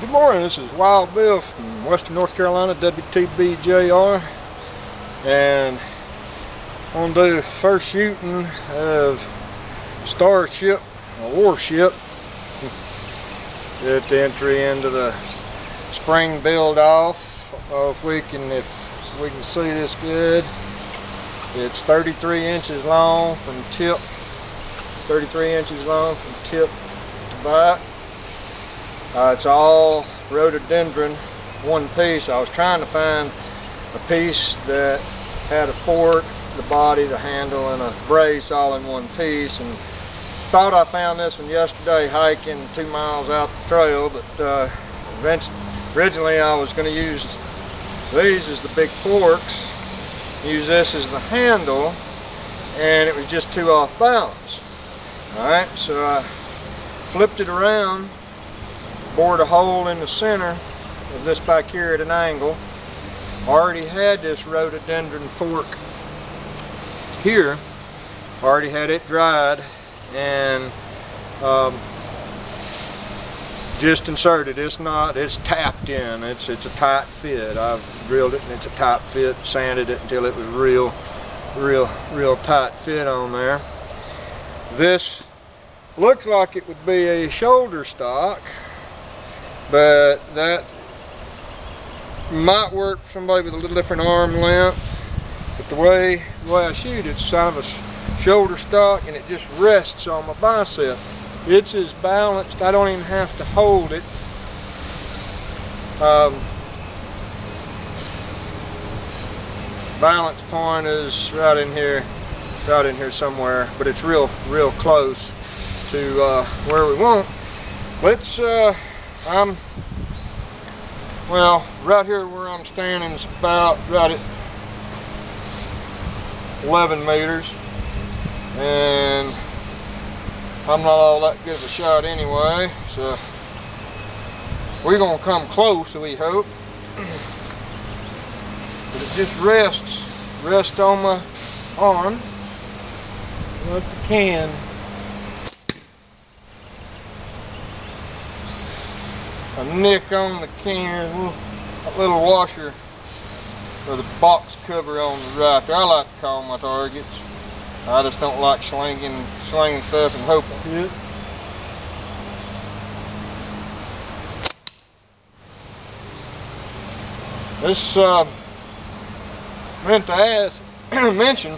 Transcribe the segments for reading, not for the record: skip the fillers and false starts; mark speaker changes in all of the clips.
Speaker 1: Good morning, this is Wild Bill from Western North Carolina, WTBJR, and I'm going to do the first shooting of Starship, a warship, at the entry into the spring build off. If we can see this good. It's 33 inches long from tip, 33 inches long from tip to back. It's all rhododendron, one piece. I was trying to find a piece that had a fork, the body, the handle, and a brace all in one piece, and thought I found this one yesterday hiking 2 miles out the trail, but originally I was going to use these as the big forks, use this as the handle, and it was just too off balance. Alright, so I flipped it around, bored a hole in the center of this back here at an angle. Already had this rhododendron fork here, already had it dried, and just inserted. It's tapped in. It's a tight fit. I've drilled it and it's a tight fit, sanded it until it was real tight fit on there. This looks like it would be a shoulder stock, but that might work for somebody with a little different arm length. But the way I shoot, it's kind of a shoulder stock, and it just rests on my bicep. It's as balanced, I don't even have to hold it. Balance point is right in here somewhere, but it's real close to where we want. Let's right here where I'm standing is about right at 11 meters, and I'm not all that good of a shot anyway, so we're gonna come close, we hope. But it just rests on my arm. Look, the can. A nick on the can, a little washer, or the box cover on the right there. I like to call my targets. I just don't like slinging stuff and hoping to hit. This meant to mention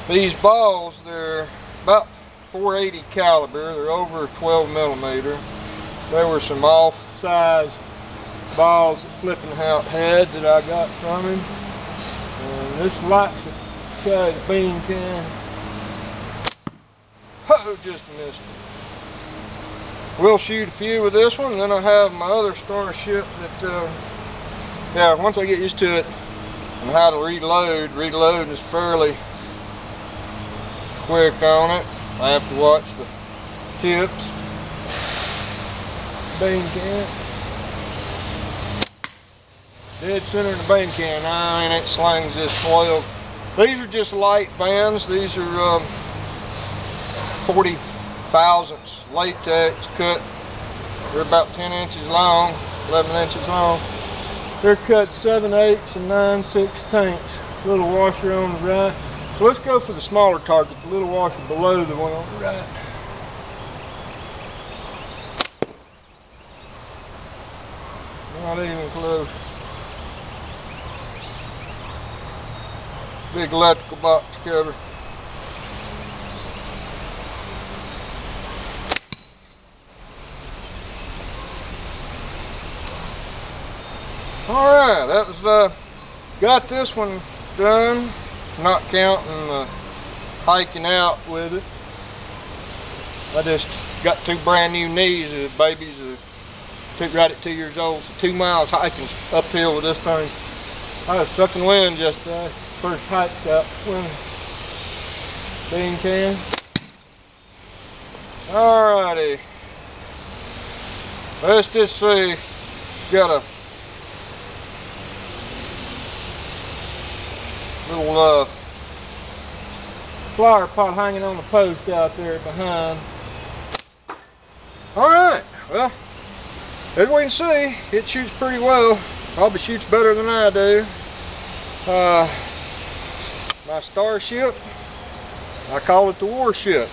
Speaker 1: these balls. They're about 480 caliber. They're over 12 millimeter. There were some off-size balls that Flippin' Hout had that I got from him. And this lights the bean can. Oh, just missed it. We'll shoot a few with this one, and then I have my other Starship that, yeah, once I get used to it and how to reload is fairly quick on it. I have to watch the tips. Bean can. Dead center in the bean can. I mean, it slings this 12. These are just light bands. These are 40 thousandths latex cut. They're about 10 inches long, 11 inches long. They're cut 7/8 and 9/16. Little washer on the right. So let's go for the smaller target, the little washer below the one on the right. Not even close. Big electrical box cover. Alright, that was got this one done, not counting the hiking out with it. I just got 2 brand new knees. The babies are right at 2 years old, so 2 miles hiking uphill with this thing. I was sucking wind yesterday. First hike shot, wind. Bean can. Alrighty. Let's just see. Got a little flower pot hanging on the post out there behind. Alright, well, as we can see, it shoots pretty well. Probably shoots better than I do. My Starship, I call it the Warship.